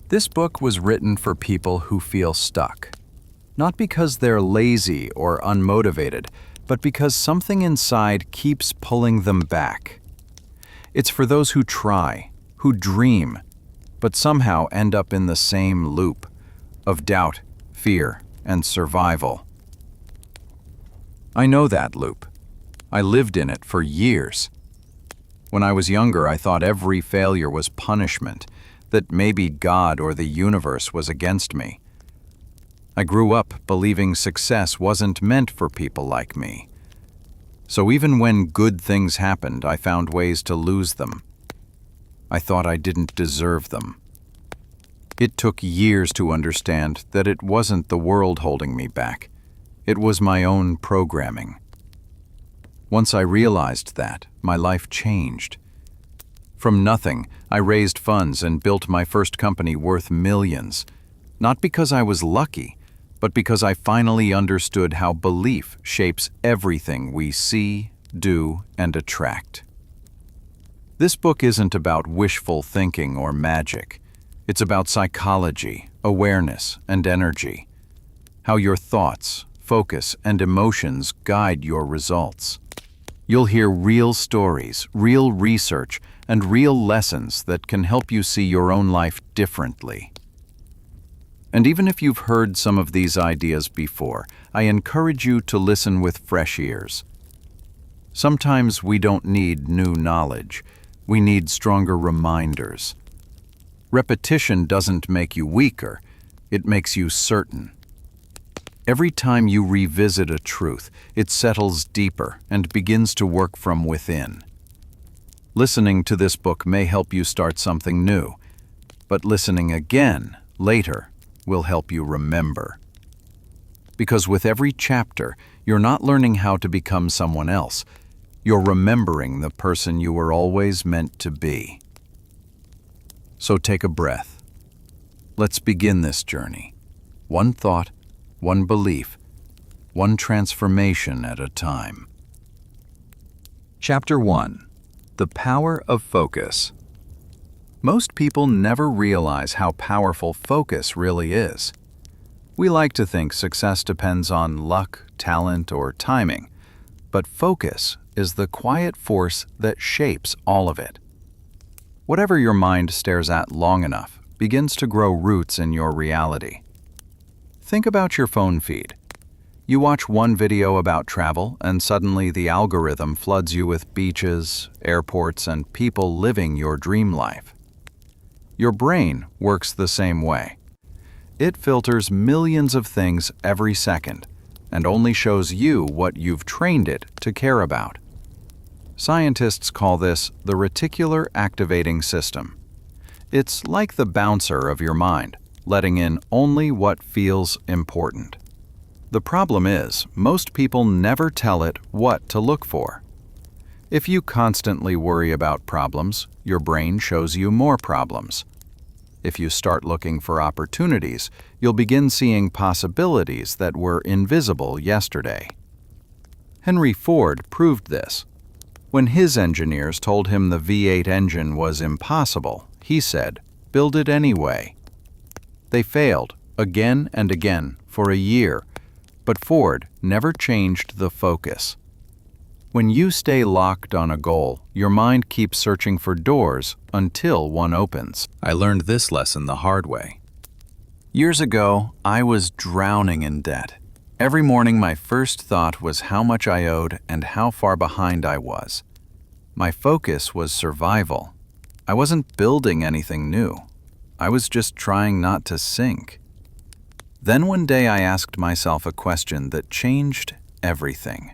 This book was written for people who feel stuck. Not because they're lazy or unmotivated, but because something inside keeps pulling them back. It's for those who try, who dream, but somehow end up in the same loop of doubt, fear, and survival. I know that loop. I lived in it for years. When I was younger, I thought every failure was punishment, that maybe God or the universe was against me. I grew up believing success wasn't meant for people like me. So even when good things happened, I found ways to lose them. I thought I didn't deserve them. It took years to understand that it wasn't the world holding me back. It was my own programming. Once I realized that, my life changed. From nothing, I raised funds and built my first company worth millions. Not because I was lucky, but because I finally understood how belief shapes everything we see, do, and attract. This book isn't about wishful thinking or magic. It's about psychology, awareness, and energy. How your thoughts, focus, and emotions guide your results. You'll hear real stories, real research, and real lessons that can help you see your own life differently. And even if you've heard some of these ideas before, I encourage you to listen with fresh ears. Sometimes we don't need new knowledge. We need stronger reminders. Repetition doesn't make you weaker, it makes you certain. Every time you revisit a truth, it settles deeper and begins to work from within. Listening to this book may help you start something new, but listening again, later, will help you remember. Because with every chapter, you're not learning how to become someone else. You're remembering the person you were always meant to be. So take a breath. Let's begin this journey. One thought, one belief, one transformation at a time. Chapter 1. The Power of Focus. Most people never realize how powerful focus really is. We like to think success depends on luck, talent, or timing, but focus is the quiet force that shapes all of it. Whatever your mind stares at long enough begins to grow roots in your reality. Think about your phone feed. You watch one video about travel, and suddenly the algorithm floods you with beaches, airports, and people living your dream life. Your brain works the same way. It filters millions of things every second, and only shows you what you've trained it to care about. Scientists call this the reticular activating system. It's like the bouncer of your mind, letting in only what feels important. The problem is, most people never tell it what to look for. If you constantly worry about problems, your brain shows you more problems. If you start looking for opportunities, you'll begin seeing possibilities that were invisible yesterday. Henry Ford proved this. When his engineers told him the V8 engine was impossible, he said, "Build it anyway." They failed again and again for a year, but Ford never changed the focus. When you stay locked on a goal, your mind keeps searching for doors until one opens. I learned this lesson the hard way. Years ago, I was drowning in debt. Every morning, my first thought was how much I owed and how far behind I was. My focus was survival. I wasn't building anything new. I was just trying not to sink. Then one day I asked myself a question that changed everything.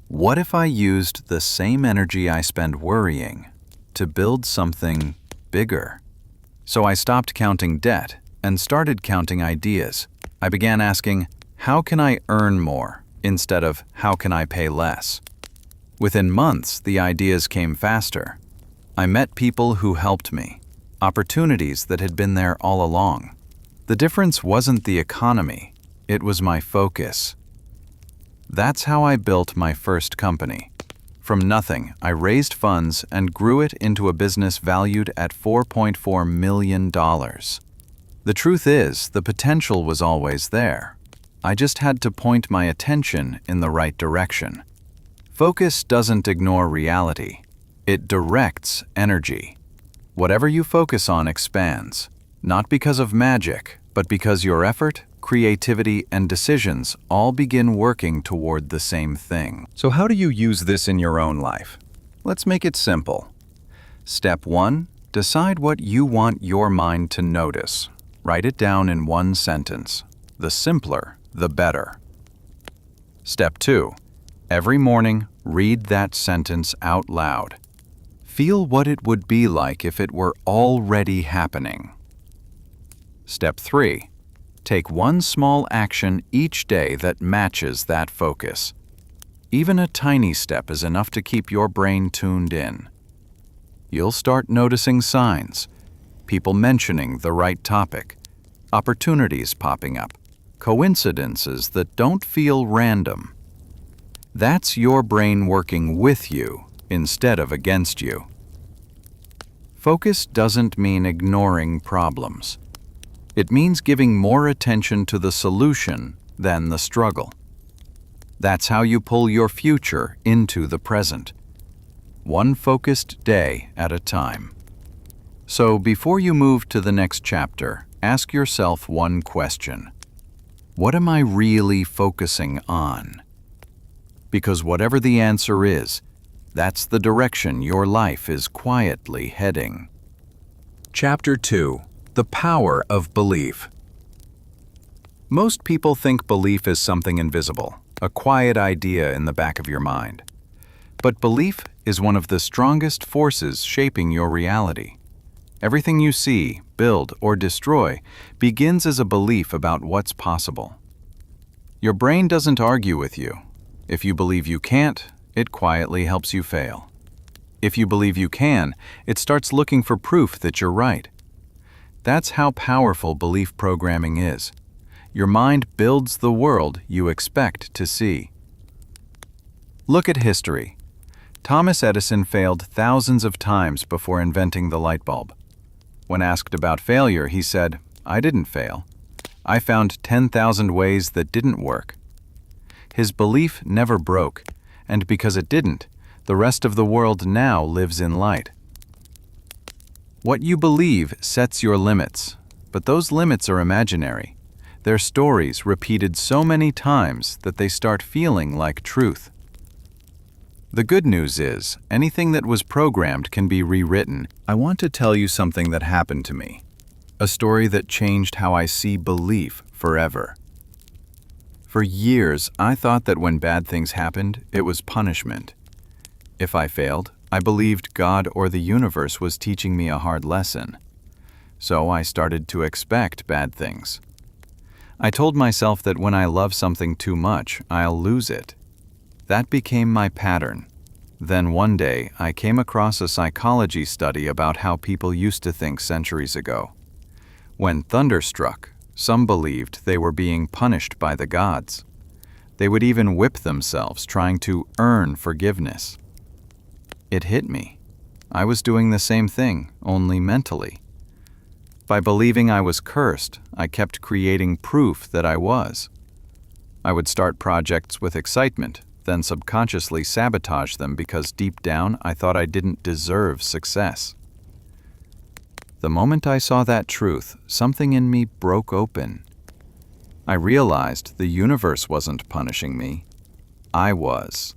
What if I used the same energy I spend worrying to build something bigger? So I stopped counting debt and started counting ideas. I began asking, how can I earn more instead of how can I pay less? Within months, the ideas came faster. I met people who helped me, opportunities that had been there all along. The difference wasn't the economy, it was my focus. That's how I built my first company. From nothing, I raised funds and grew it into a business valued at $4.4 million. The truth is, the potential was always there. I just had to point my attention in the right direction. Focus doesn't ignore reality. It directs energy. Whatever you focus on expands, not because of magic, but because your effort, creativity, and decisions all begin working toward the same thing. So how do you use this in your own life? Let's make it simple. Step 1. Decide what you want your mind to notice. Write it down in one sentence. The simpler, the better. Step 2. Every morning, read that sentence out loud. Feel what it would be like if it were already happening. Step 3. Take one small action each day that matches that focus. Even a tiny step is enough to keep your brain tuned in. You'll start noticing signs, people mentioning the right topic, opportunities popping up, coincidences that don't feel random. That's your brain working with you instead of against you. Focus doesn't mean ignoring problems. It means giving more attention to the solution than the struggle. That's how you pull your future into the present, one focused day at a time. So before you move to the next chapter, ask yourself one question. What am I really focusing on? Because whatever the answer is, that's the direction your life is quietly heading. Chapter 2. The Power of Belief. Most people think belief is something invisible, a quiet idea in the back of your mind. But belief is one of the strongest forces shaping your reality. Everything you see, build, or destroy begins as a belief about what's possible. Your brain doesn't argue with you. If you believe you can't, it quietly helps you fail. If you believe you can, it starts looking for proof that you're right. That's how powerful belief programming is. Your mind builds the world you expect to see. Look at history. Thomas Edison failed thousands of times before inventing the light bulb. When asked about failure, he said, "I didn't fail. I found 10,000 ways that didn't work." His belief never broke, and because it didn't, the rest of the world now lives in light. What you believe sets your limits, but those limits are imaginary. They're stories repeated so many times that they start feeling like truth. The good news is, anything that was programmed can be rewritten. I want to tell you something that happened to me. A story that changed how I see belief forever. For years, I thought that when bad things happened, it was punishment. If I failed, I believed God or the universe was teaching me a hard lesson. So I started to expect bad things. I told myself that when I love something too much, I'll lose it. That became my pattern. Then one day, I came across a psychology study about how people used to think centuries ago. When thunder struck, some believed they were being punished by the gods. They would even whip themselves trying to earn forgiveness. It hit me. I was doing the same thing, only mentally. By believing I was cursed, I kept creating proof that I was. I would start projects with excitement, then subconsciously sabotage them because deep down I thought I didn't deserve success. The moment I saw that truth, something in me broke open. I realized the universe wasn't punishing me. I was.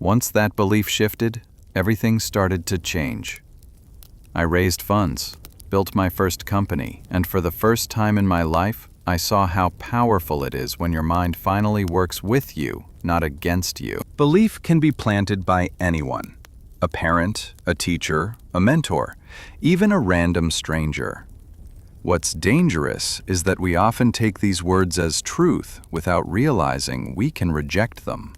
Once that belief shifted, everything started to change. I raised funds, built my first company, and for the first time in my life, I saw how powerful it is when your mind finally works with you, not against you. Belief can be planted by anyone. A parent, a teacher, a mentor, even a random stranger. What's dangerous is that we often take these words as truth without realizing we can reject them.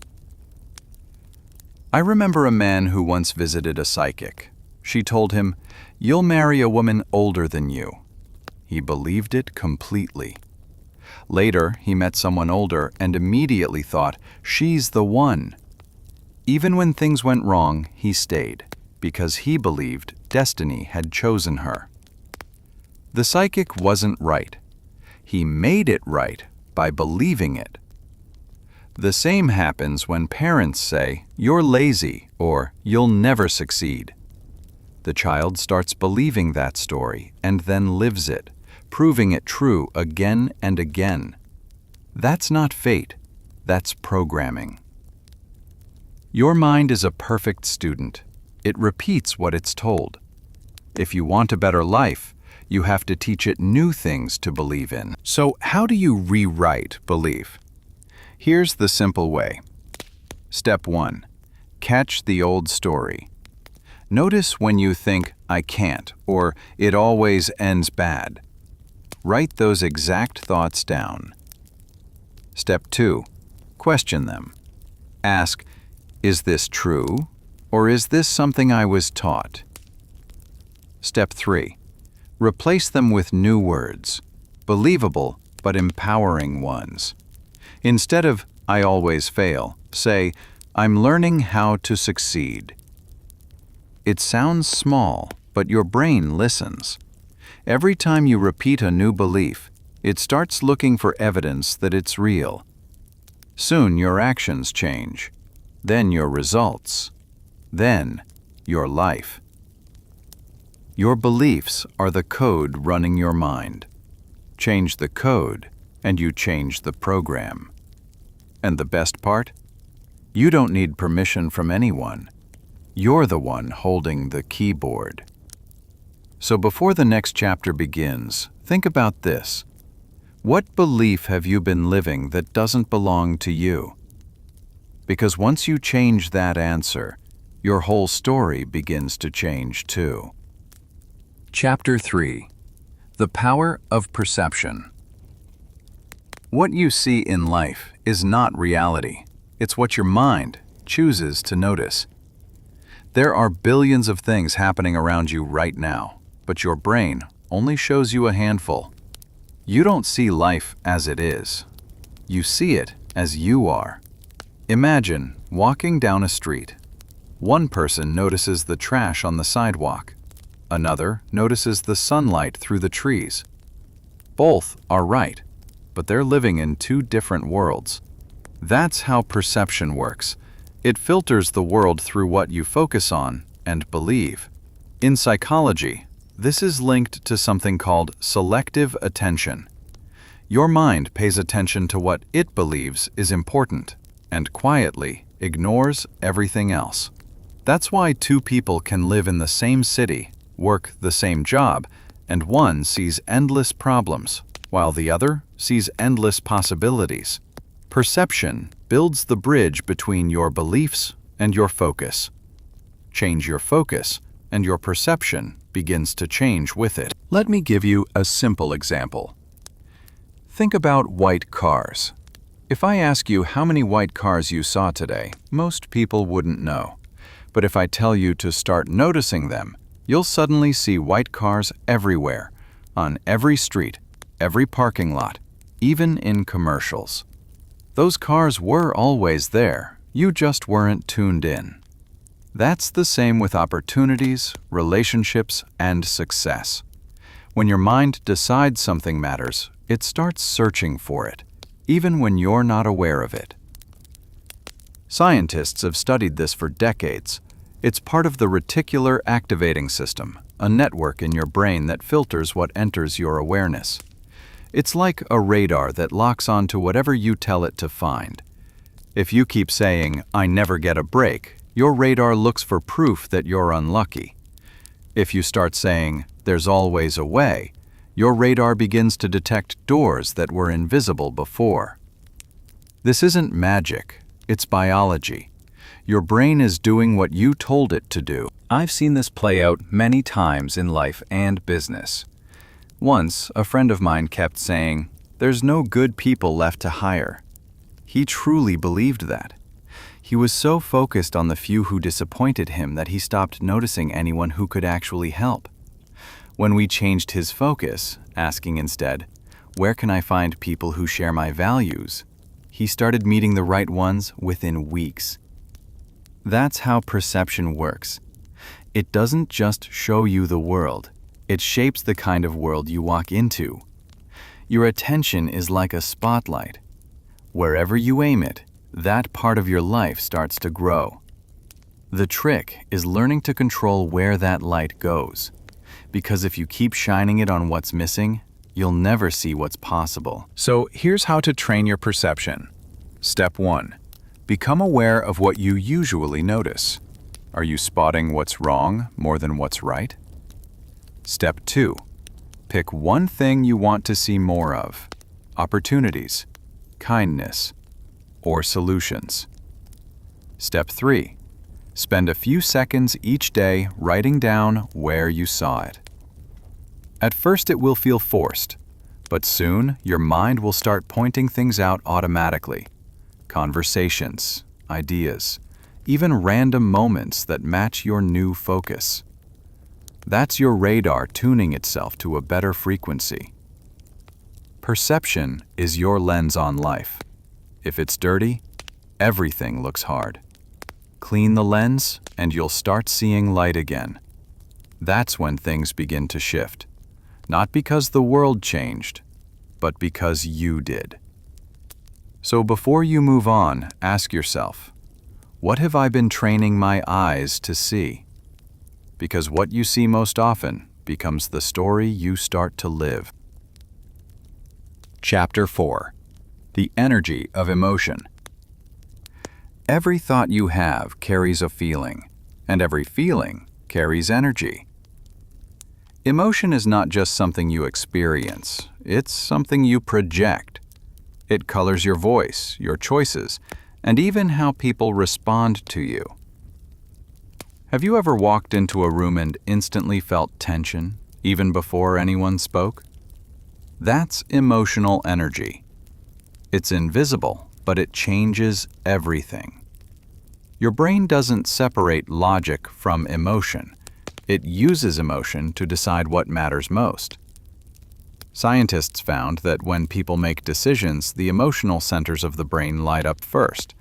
I remember a man who once visited a psychic. She told him, "You'll marry a woman older than you." He believed it completely. Later, he met someone older and immediately thought, "She's the one." Even when things went wrong, he stayed, because he believed destiny had chosen her. The psychic wasn't right. He made it right by believing it. The same happens when parents say, "You're lazy," or "You'll never succeed." The child starts believing that story and then lives it, proving it true again and again. That's not fate, that's programming. Your mind is a perfect student. It repeats what it's told. If you want a better life, you have to teach it new things to believe in. So how do you rewrite belief? Here's the simple way. Step 1. Catch the old story. Notice when you think, "I can't," or "it always ends bad." Write those exact thoughts down. Step 2. Question them. Ask, "Is this true? Or is this something I was taught?" Step 3. Replace them with new words, believable but empowering ones. Instead of "I always fail," say, "I'm learning how to succeed." It sounds small, but your brain listens. Every time you repeat a new belief, it starts looking for evidence that it's real. Soon your actions change, then your results, then your life. Your beliefs are the code running your mind. Change the code, and you change the program. And the best part? You don't need permission from anyone. You're the one holding the keyboard. So before the next chapter begins, think about this. What belief have you been living that doesn't belong to you? Because once you change that answer, your whole story begins to change too. Chapter 3. The Power of Perception. What you see in life is not reality. It's what your mind chooses to notice. There are billions of things happening around you right now, but your brain only shows you a handful. You don't see life as it is. You see it as you are. Imagine walking down a street. One person notices the trash on the sidewalk. Another notices the sunlight through the trees. Both are right, but they're living in two different worlds. That's how perception works. It filters the world through what you focus on and believe. In psychology, this is linked to something called selective attention. Your mind pays attention to what it believes is important and quietly ignores everything else. That's why two people can live in the same city, work the same job, and one sees endless problems, while the other sees endless possibilities. Perception builds the bridge between your beliefs and your focus. Change your focus, and your perception begins to change with it. Let me give you a simple example. Think about white cars. If I ask you how many white cars you saw today, most people wouldn't know. But if I tell you to start noticing them, you'll suddenly see white cars everywhere, on every street, every parking lot, even in commercials. Those cars were always there, you just weren't tuned in. That's the same with opportunities, relationships, and success. When your mind decides something matters, it starts searching for it, even when you're not aware of it. Scientists have studied this for decades. It's part of the reticular activating system, a network in your brain that filters what enters your awareness. It's like a radar that locks onto whatever you tell it to find. If you keep saying, "I never get a break," your radar looks for proof that you're unlucky. If you start saying, "There's always a way," your radar begins to detect doors that were invisible before. This isn't magic, it's biology. Your brain is doing what you told it to do. I've seen this play out many times in life and business. Once, a friend of mine kept saying, "There's no good people left to hire." He truly believed that. He was so focused on the few who disappointed him that he stopped noticing anyone who could actually help. When we changed his focus, asking instead, "Where can I find people who share my values?" he started meeting the right ones within weeks. That's how perception works. It doesn't just show you the world, it shapes the kind of world you walk into. Your attention is like a spotlight. Wherever you aim it, that part of your life starts to grow. The trick is learning to control where that light goes, because if you keep shining it on what's missing, you'll never see what's possible. So here's how to train your perception. Step 1. Become aware of what you usually notice. Are you spotting what's wrong more than what's right? Step 2. Pick one thing you want to see more of: opportunities, kindness, or solutions. Step 3. Spend a few seconds each day writing down where you saw it. At first it will feel forced, but soon your mind will start pointing things out automatically. Conversations, ideas, even random moments that match your new focus. That's your radar tuning itself to a better frequency. Perception is your lens on life. If it's dirty, everything looks hard. Clean the lens and you'll start seeing light again. That's when things begin to shift. Not because the world changed, but because you did. So before you move on, ask yourself, what have I been training my eyes to see? Because what you see most often becomes the story you start to live. Chapter 4. The Energy of Emotion. Every thought you have carries a feeling, and every feeling carries energy. Emotion is not just something you experience, it's something you project. It colors your voice, your choices, and even how people respond to you. Have you ever walked into a room and instantly felt tension, even before anyone spoke? That's emotional energy. It's invisible, but it changes everything. Your brain doesn't separate logic from emotion. It uses emotion to decide what matters most. Scientists found that when people make decisions, the emotional centers of the brain light up first.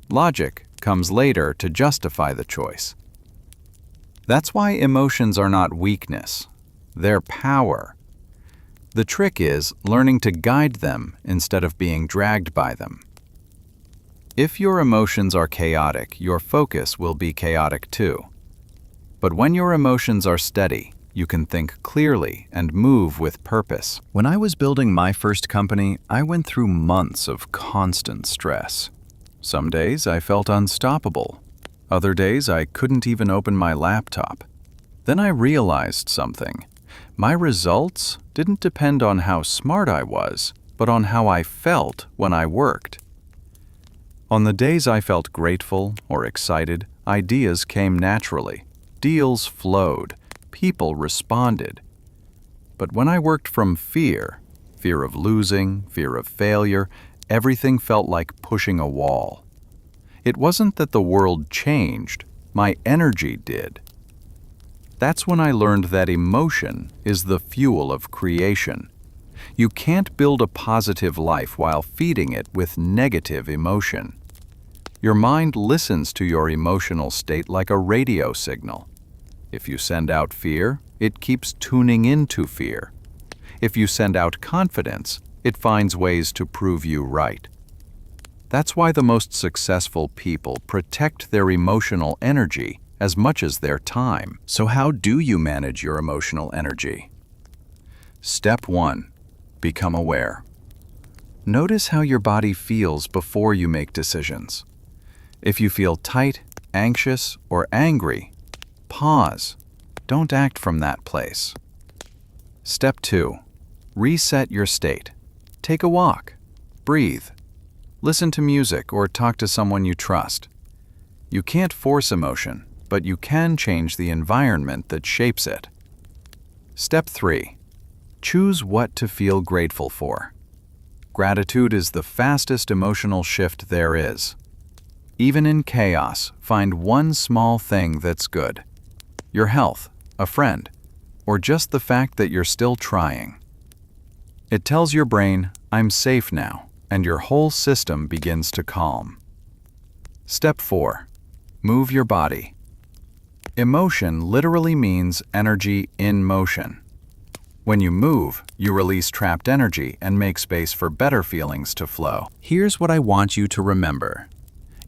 Logic comes later to justify the choice. That's why emotions are not weakness. They're power. The trick is learning to guide them instead of being dragged by them. If your emotions are chaotic, your focus will be chaotic too. But when your emotions are steady, you can think clearly and move with purpose. When I was building my first company, I went through months of constant stress. Some days I felt unstoppable. Other days I couldn't even open my laptop. Then I realized something. My results didn't depend on how smart I was, but on how I felt when I worked. On the days I felt grateful or excited, ideas came naturally. Deals flowed. People responded. But when I worked from fear of losing, fear of failure, everything felt like pushing a wall. It wasn't that the world changed, my energy did. That's when I learned that emotion is the fuel of creation. You can't build a positive life while feeding it with negative emotion. Your mind listens to your emotional state like a radio signal. If you send out fear, it keeps tuning into fear. If you send out confidence, it finds ways to prove you right. That's why the most successful people protect their emotional energy as much as their time. So how do you manage your emotional energy? Step 1. Become aware. Notice how your body feels before you make decisions. If you feel tight, anxious, or angry, pause. Don't act from that place. Step 2. Reset your state. Take a walk. Breathe. Listen to music or talk to someone you trust. You can't force emotion, but you can change the environment that shapes it. Step 3. Choose what to feel grateful for. Gratitude is the fastest emotional shift there is. Even in chaos, find one small thing that's good. Your health, a friend, or just the fact that you're still trying. It tells your brain, I'm safe now, and your whole system begins to calm. Step 4. Move your body. Emotion literally means energy in motion. When you move, you release trapped energy and make space for better feelings to flow. Here's what I want you to remember.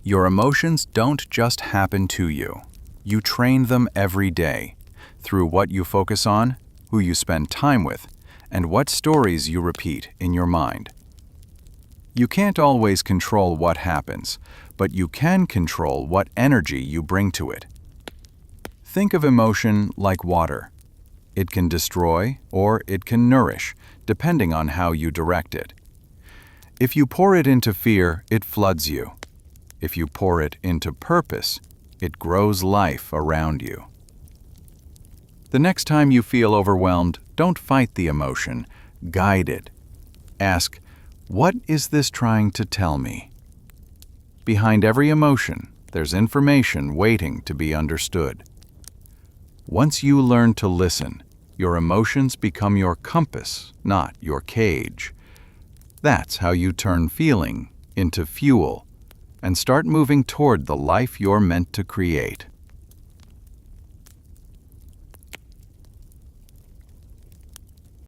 Your emotions don't just happen to you. You train them every day, through what you focus on, who you spend time with, and what stories you repeat in your mind. You can't always control what happens, but you can control what energy you bring to it. Think of emotion like water. It can destroy or it can nourish, depending on how you direct it. If you pour it into fear, it floods you. If you pour it into purpose, it grows life around you. The next time you feel overwhelmed, don't fight the emotion, guide it. Ask, what is this trying to tell me? Behind every emotion, there's information waiting to be understood. Once you learn to listen, your emotions become your compass, not your cage. That's how you turn feeling into fuel and start moving toward the life you're meant to create.